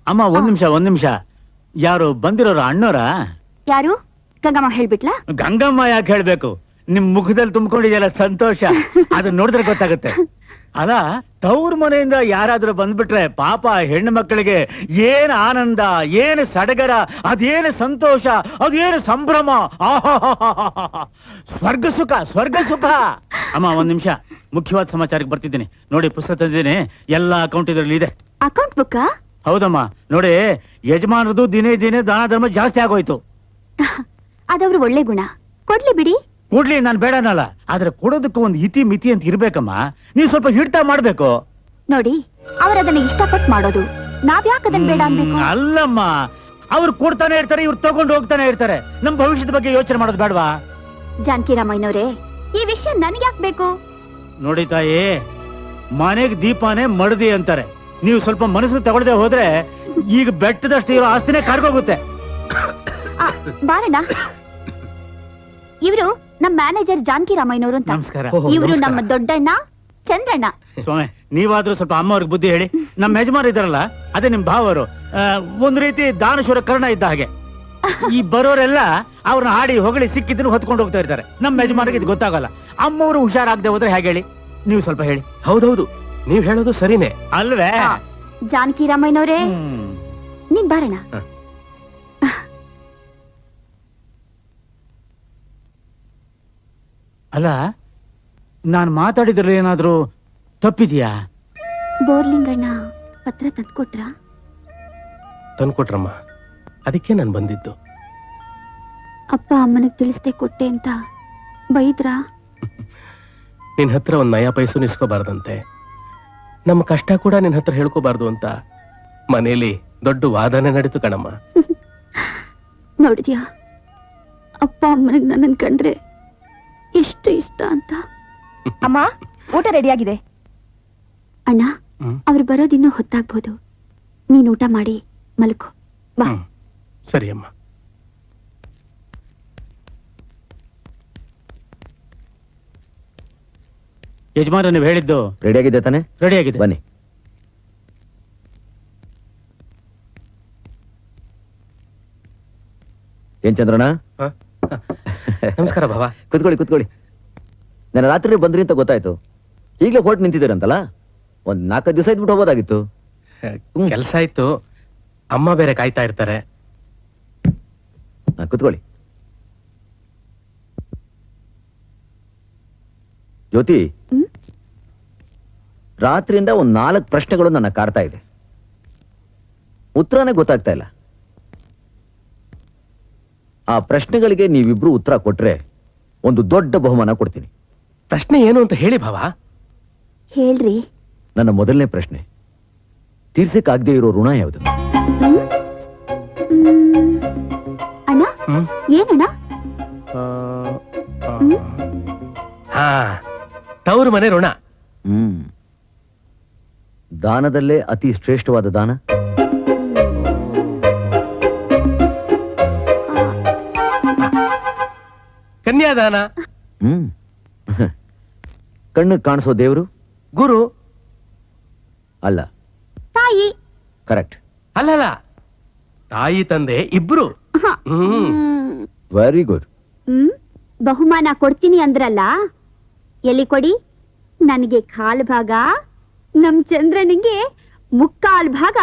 ಅಮ್ಮ ಒಂದ್ ನಿಮಿಷ ಯಾರು ಬಂದಿರೋರು ಅಣ್ಣೋರ? ಯಾರು? ಗಂಗಮ್ಮ ಹೇಳ್ಬಿಟ್ಲಾ? ಗಂಗಮ್ಮ ಯಾಕೆ ಹೇಳ್ಬೇಕು? ನಿಮ್ ಮುಖದಲ್ಲಿ ತುಂಬಿಕೊಂಡಿದೆಯಲ್ಲ ಸಂತೋಷ, ಅದನ್ನ ನೋಡಿದ್ರೆ ಗೊತ್ತಾಗುತ್ತೆ. ಅಲ್ಲ, ತವ್ರ ಮನೆಯಿಂದ ಯಾರಾದ್ರೂ ಬಂದ್ಬಿಟ್ರೆ ಪಾಪ ಹೆಣ್ಣು ಮಕ್ಕಳಿಗೆ ಏನ್ ಆನಂದ, ಏನು ಸಡಗರ, ಅದೇನು ಸಂತೋಷ, ಅದೇನು ಸಂಭ್ರಮ. ಸ್ವರ್ಗ ಸುಖ, ಸ್ವರ್ಗ ಸುಖ. ಅಮ್ಮ ಒಂದ್ ನಿಮಿಷ, ಮುಖ್ಯವಾದ ಸಮಾಚಾರಕ್ಕೆ ಬರ್ತಿದ್ದೀನಿ. ನೋಡಿ, ಪುಸ್ತಕ ತಂದಿದ್ದೀನಿ, ಎಲ್ಲಾ ಅಕೌಂಟ್ ಇದರಲ್ಲಿ ಇದೆ. Account book? ಹೌದಮ್ಮ. ನೋಡಿ, ಯಜಮಾನರದು ದಿನೇ ದಿನೇ ದಾನ ಧರ್ಮ ಜಾಸ್ತಿ ಆಗೋಯ್ತು. ಅದವ್ರು ಒಳ್ಳೆ ಗುಣ, ಕೊಡ್ಲಿ ಬಿಡಿ. ಕೊಡ್ಲಿ, ನಾನು ಬೇಡನಲ್ಲ, ಆದ್ರೆ ಕೊಡೋದಕ್ಕೂ ಒಂದು ಇತಿ ಮಿತಿ ಅಂತ ಇರ್ಬೇಕಮ್ಮ. ನೀವು ಸ್ವಲ್ಪ ಹಿಡ್ತಾ ಮಾಡ್ಬೇಕು. ನೋಡಿ, ಅವರದನ್ನ ಇಷ್ಟಪಟ್ಟು ಮಾಡೋದು, ನಾವ್ಯಾಕೆ ಅದನ್ನ ಬೇಡ ಅನ್ಬೇಕು? ಅಲ್ಲಮ್ಮ, ಅವ್ರು ಕೊಡ್ತಾನೆ ಇರ್ತಾರೆ, ಇವ್ರು ತಗೊಂಡು ಹೋಗ್ತಾನೆ ಇರ್ತಾರೆ. ನಮ್ ಭವಿಷ್ಯದ ಬಗ್ಗೆ ಯೋಚನೆ ಮಾಡೋದು ಬೇಡವಾ? ಜಾನಕಿರಾಮಯ್ಯನವರೇ, ಈ ವಿಷಯ ನನಗ್ಯಾಕ್ ಬೇಕು? ನೋಡಿ ತಾಯಿ, ಮನೆಗ್ ದೀಪಾನೇ ಮಡದಿ ಅಂತಾರೆ. ನೀವು ಸ್ವಲ್ಪ ಮನಸ್ಸು ತಗೊಳ್ದೆ ಹೋದ್ರೆ ಈಗ ಬೆಟ್ಟದಷ್ಟು ಇರೋ ಆಸ್ತಿನೇ ಕರ್ಕೋಗುತ್ತೆ. ಬಾರಣ್ಣ, ಇವರು ನಮ್ಮ ಮ್ಯಾನೇಜರ್ ಜಾನಕಿರಾಮಯ್ಯನವರು ಅಂತ. ನಮಸ್ಕಾರ. ಇವರು ನಮ್ಮ ದೊಡ್ಡಣ್ಣ ಚಂದ್ರಣ್ಣ. ಸ್ವಾಮಿ, ನೀವಾದ್ರೂ ಸ್ವಲ್ಪ ಅಮ್ಮ ಅವ್ರಿಗೆ ಬುದ್ಧಿ ಹೇಳಿ. ನಮ್ಮ ಯಜಮಾನ ಇದಾರಲ್ಲ, ಅದೇ ನಿಮ್ ಭಾವರು, ಒಂದ್ ರೀತಿ ದಾನಶೂರ ಕರ್ಣ ಇದ್ದ ಹಾಗೆ. ಈ ಬರೋರೆಲ್ಲ ಅವ್ರನ್ನ ಹಾಡಿ ಹೊಗಳಿ ಸಿಕ್ಕಿದ್ದನ್ನು ಹೊತ್ಕೊಂಡು ಹೋಗ್ತಾ ಇರ್ತಾರೆ. ನಮ್ಮ ಯಜಮಾನಿಗೆ ಇದು ಗೊತ್ತಾಗಲ್ಲ. ಅಮ್ಮವರು ಹುಷಾರಾಗದೆ ಹೋದ್ರೆ ಹೇಗೆ ಹೇಳಿ? ನೀವು ಸ್ವಲ್ಪ ಹೇಳಿ. ಹೌದೌದು, ನೀವ್ ಹೇಳೋದು ಸರಿನೇ ಅಲ್ವೇ? ಜಾನಕಿರಾಮಯ್ಯನವರೇ, ನೀನ್ ಬಾರಣ್ಣ. ಅಲ್ಲ, ನಾನ್ ಮಾತಾಡಿದ್ರಲ್ಲಿ ಏನಾದ್ರೂ ತಪ್ಪಿದ್ಯಾ? ಬೋರ್ಲಿಂಗಣ್ಣ ಪತ್ರ ತಂದ್ಕೊಟ್ರ? ತಂದ್ಕೊಟ್ರಮ್ಮ, ಅದಕ್ಕೆ ನಾನು ಬಂದಿದ್ದು. ಅಪ್ಪ ಅಮ್ಮನಿಗೆ ತಿಳಿಸ್ದೆ ಕೊಟ್ಟೆ ಅಂತ ಬೈದ್ರಾ? ನಿನ್ ಹತ್ರ ಒಂದ್ ನಯ ಪೈಸು ನಿಸ್ಕೋಬಾರ್ದಂತೆ, ನಮ್ಮ ಕಷ್ಟ ಕೂಡ ನಿನ್ ಹತ್ರ ಹೇಳ್ಕೋಬಾರ್ದು ಅಂತ ಮನೇಲಿ ದೊಡ್ಡ ವಾದನೆ ನಡೀತು ಕಣಮ್ಮ. ನೋಡಿದ್ಯಾ, ಅಪ್ಪ ಅಮ್ಮನಿಗೆ ನನ್ನನ್ ಕಂಡ್ರೆ ಎಷ್ಟು ಇಷ್ಟ ಅಂತ. ಅಮ್ಮ, ಊಟ ರೆಡಿಯಾಗಿದೆ. ಅಣ್ಣ, ಅವ್ರು ಬರೋದಿನ್ನೂ ಹೊತ್ತಾಗ್ಬೋದು. ನೀನ್ ಊಟ ಮಾಡಿ ಮಲ್ಕೋ ಬಾ. ಸರಿ ಅಮ್ಮ. ಯಜಮಾನ, ನೀವು ಹೇಳಿದ್ದು ರೆಡಿ ಆಗಿದೆ ತಾನೆ? ರೆಡಿ ಆಗಿದೆ, ಬನ್ನಿ. ಏನ್ ಚಂದ್ರಣ್ಣ? ನಮಸ್ಕಾರ ಭಾವ. ಕುತ್ಕೊಳ್ಳಿ. ನಾನು ರಾತ್ರಿ ಬಂದ್ರಿ ಅಂತ ಗೊತ್ತಾಯ್ತು. ಈಗಲೇ ಹೊರಟು ನಿಂತಿದ್ದೀರಂತಲ್ಲ, ಒಂದ್ 4 ದಿವಸ ಇದ್ಬಿಟ್ಟು ಹೋಗೋದಾಗಿತ್ತು. ಕೆಲಸ ಆಯ್ತು, ಅಮ್ಮ ಬೇರೆ ಕಾಯ್ತಾ ಇರ್ತಾರೆ. ಕುತ್ಕೊಳ್ಳಿ. ಜ್ಯೋತಿ, ರಾತ್ರಿಯಿಂದ ಒಂದ್ 4 ಪ್ರಶ್ನೆಗಳು ನನ್ನ ಕಾಡ್ತಾ ಇದೆ. ಉತ್ತರನೇ ಗೊತ್ತಾಗ್ತಾ ಇಲ್ಲ. ಆ ಪ್ರಶ್ನೆಗಳಿಗೆ ನೀವಿಬ್ರು ಉತ್ತರ ಕೊಟ್ರೆ ಒಂದು ದೊಡ್ಡ ಬಹುಮಾನ ಕೊಡ್ತೀನಿ. ಪ್ರಶ್ನೆ ಏನು ಅಂತ ಹೇಳಿ ಭಾವ. ಹೇಳ್ರಿ. ನನ್ನ ಮೊದಲನೇ ಪ್ರಶ್ನೆ, ತೀರ್ಸಕ್ಕಾಗದೆ ಇರೋ ಋಣ ಯಾವುದು? ಅಣ್ಣ, ಏನಣ್ಣ? ಹಾ, ತವರು ಮನೆ ಋಣ. ದಾನದಲ್ಲೇ ಅತಿ ಶ್ರೇಷ್ಠವಾದ ದಾನ? ಕನ್ಯಾದಾನ. ಕಣ್ಣು ಕಾಣಿಸೋ ದೇವರು? ಗುರು. ಅಲ್ಲ. ತಾಯಿ. ಕರೆಕ್ಟ್. ಅಲ್ಲಲ್ಲ, ತಾಯಿ ತಂದೆ ಇಬ್ರು. Very good. ಬಹುಮಾನ ಕೊಡ್ತೀನಿ ಅಂದ್ರಲ್ಲ, ಎಲ್ಲಿ ಕೊಡಿ? ನನಗೆ ಕಾಲ್ ಭಾಗ, ನಮ್ ಚಂದ್ರನಿಗೆ ಮುಕ್ಕಾಲ್ ಭಾಗ.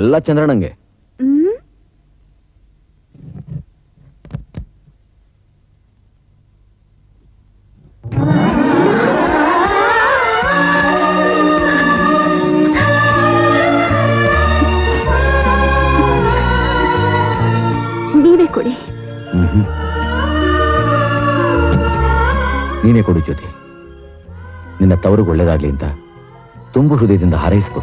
ಎಲ್ಲ ಚಂದ್ರನಂಗೆ. ನೀವೇ ಕೊಡಿ. ನೀನೇ ಕೊಡು ಜ್ಯೋತಿ. ನಿನ್ನ ತವರಿಗೆ ಒಳ್ಳೇದಾಗ್ಲಿ ಅಂತ ತುಂಬು ಹೃದಯದಿಂದ ಹಾರೈಸ್ಕೊ.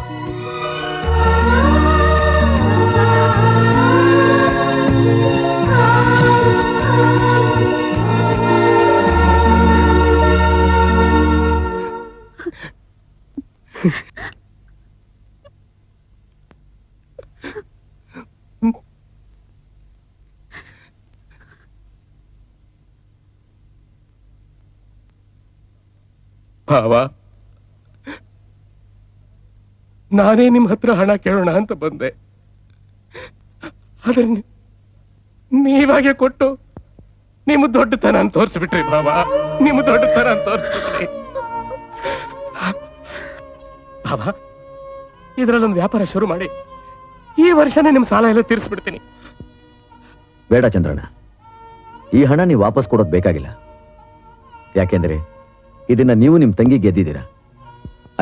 ಭಾವ, ನಾನೇ ನಿಮ್ ಹತ್ರ ಹಣ ಕೇಳೋಣ ಅಂತ ಬಂದೆ. ಆದ್ರೆ ನೀವಾಗೆ ಕೊಟ್ಟು ನಿಮ್ಮ ದೊಡ್ಡತನ ಅಂತ ತೋರಿಸ್ಬಿಟ್ರಿ ಬಾಬಾ, ನಿಮ್ಮ ದೊಡ್ಡತನ ಅಂತ ತೋರಿಸ್ಬಿಟ್ರಿ ಬಾಬಾ. ಇದ್ರಲ್ಲೊಂದು ವ್ಯಾಪಾರ ಶುರು ಮಾಡಿ ಈ ವರ್ಷನೇ ನಿಮ್ ಸಾಲ ಎಲ್ಲ ತೀರಿಸ್ಬಿಡ್ತೀನಿ. ಬೇಡ ಚಂದ್ರಣ್ಣ, ಈ ಹಣ ನೀವು ವಾಪಸ್ ಕೊಡೋದು ಬೇಕಾಗಿಲ್ಲ. ಯಾಕೆಂದ್ರೆ ಇದನ್ನ ನೀವು ನಿಮ್ ತಂಗಿ ಗೆದ್ದಿದ್ದೀರಾ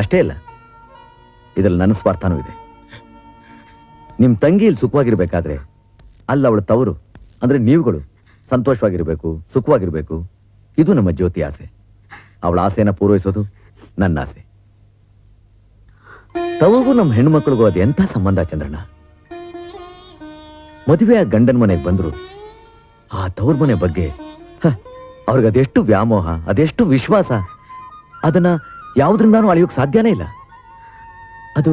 ಅಷ್ಟೇ ಅಲ್ಲ, ಇದ್ರಲ್ಲಿ ನನ್ನ ಸ್ವಾರ್ಥನೂ ಇದೆ. ನಿಮ್ ತಂಗಿ ಇಲ್ಲಿ ಸುಖವಾಗಿರ್ಬೇಕಾದ್ರೆ ಅಲ್ಲ ಅವಳ ತವರು ಅಂದ್ರೆ ನೀವುಗಳು ಸಂತೋಷವಾಗಿರ್ಬೇಕು, ಸುಖವಾಗಿರ್ಬೇಕು. ಇದು ನಮ್ಮ ಜ್ಯೋತಿ ಆಸೆ. ಅವಳ ಆಸೆನ ಪೂರೈಸೋದು ನನ್ನ ಆಸೆ. ತವಗೂ ನಮ್ಮ ಹೆಣ್ಮಕ್ಳಿಗೂ ಅದು ಎಂಥ ಸಂಬಂಧ ಚಂದ್ರಣ್ಣ. ಮದುವೆ ಆ ಗಂಡನ ಮನೆಗೆ ಬಂದ್ರು ಆ ತವ್ರ ಮನೆ ಬಗ್ಗೆ ಅವ್ರಿಗೆ ಅದೆಷ್ಟು ವ್ಯಾಮೋಹ, ಅದೆಷ್ಟು ವಿಶ್ವಾಸ, ಅದನ್ನ ಯಾವುದ್ರಿಂದಾನು ಅಳಿಯೋಕ್ ಸಾಧ್ಯನೇ ಇಲ್ಲ. ಅದು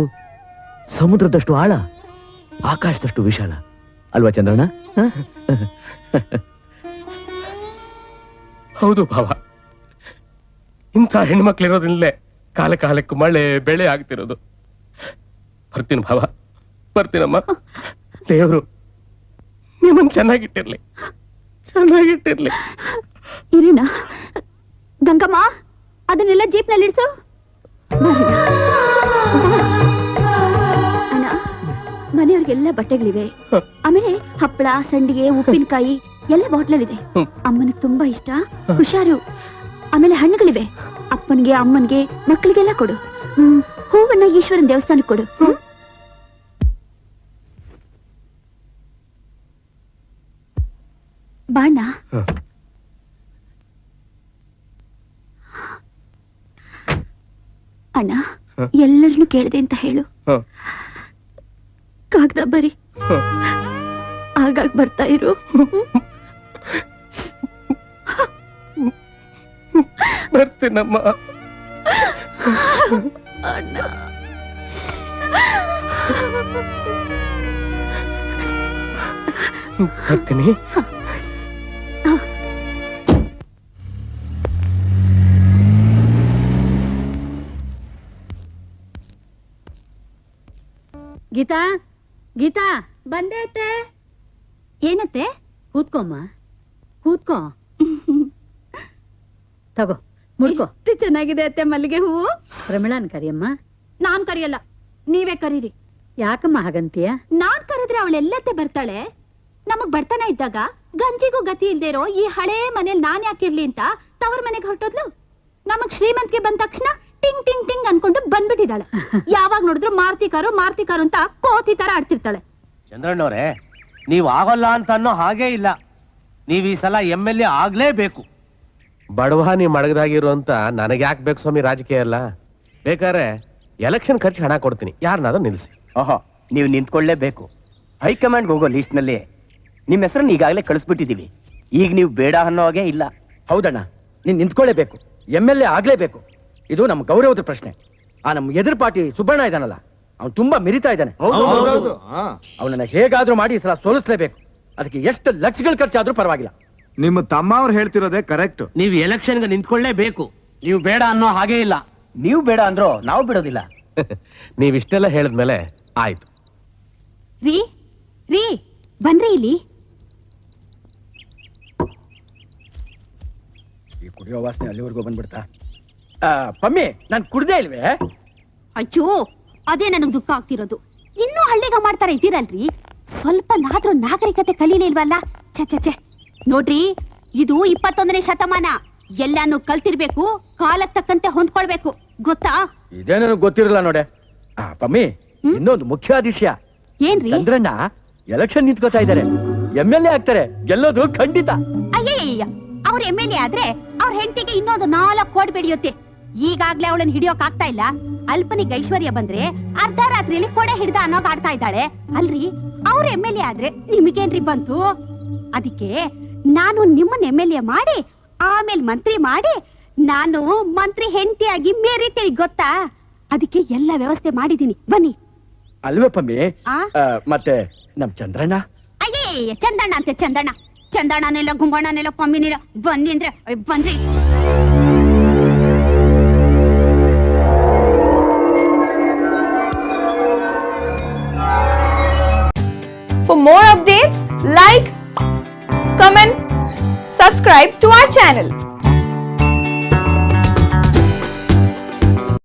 ಸಮುದ್ರದಷ್ಟು ಆಳ, ಆಕಾಶದಷ್ಟು ವಿಶಾಲ ಅಲ್ವಾ ಚಂದ್ರಣ್ಣ? ಹೌದು ಭಾವ, ಇಂಥ ಹೆಣ್ಮಕ್ಳಿರೋದ್ರಿಂದಲೇ ಕಾಲ ಕಾಲಕ್ಕೂ ಮಳೆ ಬೆಳೆ ಆಗ್ತಿರೋದು. ಬರ್ತೀನಿ ಭಾವ, ಬರ್ತೀನಮ್ಮ. ದೇವರು ನಿಮ್ಮನ್ ಚೆನ್ನಾಗಿಟ್ಟಿರ್ಲಿ, ಚೆನ್ನಾಗಿಟ್ಟಿರ್ಲಿ. ಇರಿಣ, ಗಂಗಮ್ಮ ಅದನ್ನೆಲ್ಲ ಜೀಪ್ನಲ್ಲಿ ಇಡ್ಸು. ಅಣ್ಣ, ಮನೆಯವ್ರಿಗೆಲ್ಲ ಬಟ್ಟೆಗಳಿವೆ. ಆಮೇಲೆ ಹಪ್ಪಳ, ಸಂಡಿಗೆ, ಉಪ್ಪಿನಕಾಯಿ ಎಲ್ಲ ಬಾಟ್ಲಲ್ಲಿದೆ. ಅಮ್ಮನಿಗೆ ತುಂಬಾ ಇಷ್ಟ, ಹುಷಾರು. ಆಮೇಲೆ ಹಣ್ಣುಗಳಿವೆ. ಅಪ್ಪನಿಗೆ, ಅಮ್ಮನಿಗೆ, ಮಕ್ಕಳಿಗೆಲ್ಲ ಕೊಡು. ಹೂವನ್ನ ಈಶ್ವರನ್ ದೇವಸ್ಥಾನಕ್ಕೆ ಕೊಡು. ಬಾಣ. ಅಣ್ಣ, ಎಲ್ಲರನ್ನು ಕೇಳಿದೆ ಅಂತ ಹೇಳು. ಕಾಗದ ಬರಿ, ಆಗಾಗ ಬರ್ತಾ ಇರು. ಬರ್ತೀನಮ್ಮ. ಅಣ್ಣ, ಬರ್ತೀನಿ. ಗೀತಾ, ಗೀತಾ, ಬಂದೆ ಅತ್ತೆ. ಏನತ್ತೆ? ಕೂತ್ಕೊಮ್ಮ, ಕೂತ್ಕೋ. ತಗೋ, ಮುಡ್ಕೋ. ಎಷ್ಟು ಚೆನ್ನಾಗಿದೆ ಅತ್ತೆ ಮಲ್ಲಿಗೆ ಹೂವು. ಪ್ರಮಿಳಾನ್ ಕರಿಯಮ್ಮ. ನಾನ್ ಕರಿಯಲ್ಲ, ನೀವೇ ಕರೀರಿ. ಯಾಕಮ್ಮ ಹಾಗಂತೀಯ? ನಾನ್ ಕರೆದ್ರೆ ಅವಳೆಲ್ಲತ್ತೆ ಬರ್ತಾಳೆ. ನಮಗ್ ಬರ್ತನ ಇದ್ದಾಗ ಗಂಜಿಗೂ ಗತಿ ಇಲ್ದೇ ಇರೋ ಈ ಹಳೇ ಮನೇಲಿ ನಾನ್ ಯಾಕಿರ್ಲಿ ಅಂತ ತವರ ಮನೆಗೆ ಹೊರಟೋದ್ಲು. ನಮಗ್ ಶ್ರೀಮಂತಿಗೆ ಬಂದ ತಕ್ಷಣ ಟಿಂಗ್ ಟಿಂಗ್ ಟಿಂಗ್ ಅನ್ಕೊಂಡು ಬಂದ್ಬಿಟ್ಟಿದ್ದಾಳೆ. ಯಾವಾಗ ನೋಡಿದ್ರು ಮಾರ್ತಿಕಾರು ಅಂತ ಕೋತಿ ತರ ಆಡ್ತಿರ್ತಾಳೆ. ಚಂದ್ರಣ್ಣವ್ರೆ, ನೀವ್ ಆಗೋಲ್ಲ ಅಂತ ಅನ್ನೋ ಹಾಗೇ ಇಲ್ಲ. ನೀವ್ ಈ ಸಲ MLA ಆಗ್ಲೇಬೇಕು. ಬಡವ ನೀ ಮಡಗದಾಗಿರು ಅಂತ ನನಗೆ ಯಾಕೆ ಬೇಕು ಸ್ವಾಮಿ ರಾಜಕೀಯ ಎಲ್ಲ? ಬೇಕಾದ್ರೆ ಎಲೆಕ್ಷನ್ ಖರ್ಚು ಹಣ ಕೊಡ್ತೀನಿ, ಯಾರನ್ನಾದ್ರೂ ನಿಲ್ಸಿ. ಓಹೋ, ನೀವು ನಿಂತ್ಕೊಳ್ಳೇಬೇಕು. ಹೈಕಮಾಂಡ್ಗೆ ಹೋಗೋ ಲಿಸ್ಟ್ ನಲ್ಲಿ ನಿಮ್ ಹೆಸರನ್ನ ಈಗಾಗಲೇ ಕಳಿಸ್ಬಿಟ್ಟಿದೀವಿ. ಈಗ ನೀವು ಬೇಡ ಅನ್ನೋ ಹಾಗೆ ಇಲ್ಲ. ಹೌದಣ್ಣ, ನೀನ್ ನಿಂತ್ಕೊಳ್ಳೇಬೇಕು, MLA ಆಗ್ಲೇಬೇಕು. ಇದು ನಮ್ಮ ಗೌರವದ ಪ್ರಶ್ನೆ. ಆ ನಮ್ಮ ಎದುರು ಪಾರ್ಟಿ ಸುಬ್ಬಣ್ಣ ಇದಾನಲ್ಲ, ಅವ್ನು ತುಂಬಾ ಮಿರಿತಾ ಇದ್ದಾನೆ. ಅವನನ್ನ ಹೇಗಾದ್ರೂ ಮಾಡಿ ಈ ಸಲ ಸೋಲಿಸ್ಲೇಬೇಕು. ಅದಕ್ಕೆ ಎಷ್ಟು ಲಕ್ಷಗಳು ಖರ್ಚಾದ್ರೂ ಪರವಾಗಿಲ್ಲ. ನಿಮ್ಮ ತಮ್ಮ ಅವ್ರು ಹೇಳ್ತಿರೋದೇ ಕರೆಕ್ಟ್. ನೀವು ಎಲೆಕ್ಷನ್ಗೆ ನಿಂತ್ಕೊಳ್ಳೇಬೇಕು. ನೀವು ಬೇಡ ಅನ್ನೋ ಹಾಗೆ ಇಲ್ಲ. ನೀವು ಬೇಡ ಅಂದ್ರೋ ನಾವು ಬಿಡೋದಿಲ್ಲ. ನೀವಿಷ್ಟೆಲ್ಲ ಹೇಳಿದ್ಮೇಲೆ ಆಯ್ತು. ರೀ ರೀ, ಬನ್ರಿ ಇಲ್ಲಿ. ಈ ಕುಡಿಯೋ ವಾಸನೆ ಅಲ್ಲಿವರೆಗೂ ಬಂದ್ಬಿಡ್ತಾ? ಪಮ್ಮಿ, ನಾನ್ ಕುಡ್ದೇ ಇಲ್ವೇ? ಅಯ್ಯೋ, ಅದೇ ನನಗ್ ದುಃಖ ಆಗ್ತಿರೋದು. ಇನ್ನೂ ಹಳ್ಳಿಗ ಮಾಡ್ತಾರೆ ಇದ್ದೀರಲ್ರಿ, ಸ್ವಲ್ಪನಾದ್ರೂ ನಾಗರಿಕತೆ ಕಲೀಲೇ ಇಲ್ವಲ್ಲ. ಛೆ ನೋಡ್ರಿ, ಇದು 21ನೇ ಶತಮಾನ. ಎಲ್ಲಾನು ಕಲ್ತಿರ್ಬೇಕು, ಕಾಲಕ್ಕೆ ತಕ್ಕಂತೆ ಹೊಂದ್ಕೊಳ್ಬೇಕು, ಗೊತ್ತಾ? ಇದೇ ನನಗೆ ಗೊತ್ತಿರಲ್ಲ ನೋಡೆ. ಪಮ್ಮಿ, ಇನ್ನೊಂದು ಮುಖ್ಯವಾದ ವಿಷಯ. ಏನ್ರಿ? ಚಂದ್ರಣ್ಣ ಎಲೆಕ್ಷನ್ ನಿಂತ್ಕೋತಾ ಇದ್ದಾರೆ, MLA ಆಗ್ತಾರೆ, ಗೆಲ್ಲೋದು ಖಂಡಿತ. ಅಯ್ಯಯ್ಯ, ಅವ್ರ MLA ಆದ್ರೆ ಅವ್ರ ಹೆಂಡತಿಗೆ ಇನ್ನೊಂದು 4 ಕೋಟಿ ಬೆಳೆಯುತ್ತೆ. ಈಗಾಗ್ಲೇ ಅವಳನ್ನ ಹಿಡಿಯೋಕ್ ಆಗ್ತಾ ಇಲ್ಲ. ಅಲ್ಪನಿಗೆ ಐಶ್ವರ್ಯ ಬಂದ್ರೆ ಅರ್ಧ ರಾತ್ರಿಯಲ್ಲಿ ಕೊಡೆ ಹಿಡ್ದ ಅನ್ನೋಗ್ ಆಡ್ತಾ ಇದ್ದಾಳೆ ಅಲ್ರಿ. ಅವ್ರ MLA ಆದ್ರೆ ನಿಮಗೇನ್ರಿ ಬಂತು? ಅದಕ್ಕೆ ನಾನು ನಿಮ್ಮನ್ನ MLA ಮಾಡಿ ಆಮೇಲೆ ಮಂತ್ರಿ ಮಾಡಿ ನಾನು ಮಂತ್ರಿ ಹೆಂಡತಿಯಾಗಿ ಮೇರಿತೀನಿ, ಗೊತ್ತಾ? ಅದಕ್ಕೆ ಎಲ್ಲ ವ್ಯವಸ್ಥೆ ಮಾಡಿದೀನಿ, ಬನ್ನಿ. ಅಲ್ವೇ ಪಮ್ಮಿ? ಆ? ಮತ್ತೆ ನಮ್ ಚಂದ್ರಣ್ಣ? ಅಯ್ಯೇ, ಚಂದಣ್ಣ ಅಂತೆ ಚಂದಣ್ಣ. ಚಂದಣ್ಣನೆಲ್ಲ ಗುಂಬಣ್ಣನೆಲ್ಲ ಪಮ್ಮಿನಿಲ್ಲ. ಬನ್ನಿ ಅಂದ್ರೆ ಬನ್ರಿ. For more updates, like, comment, subscribe to our channel.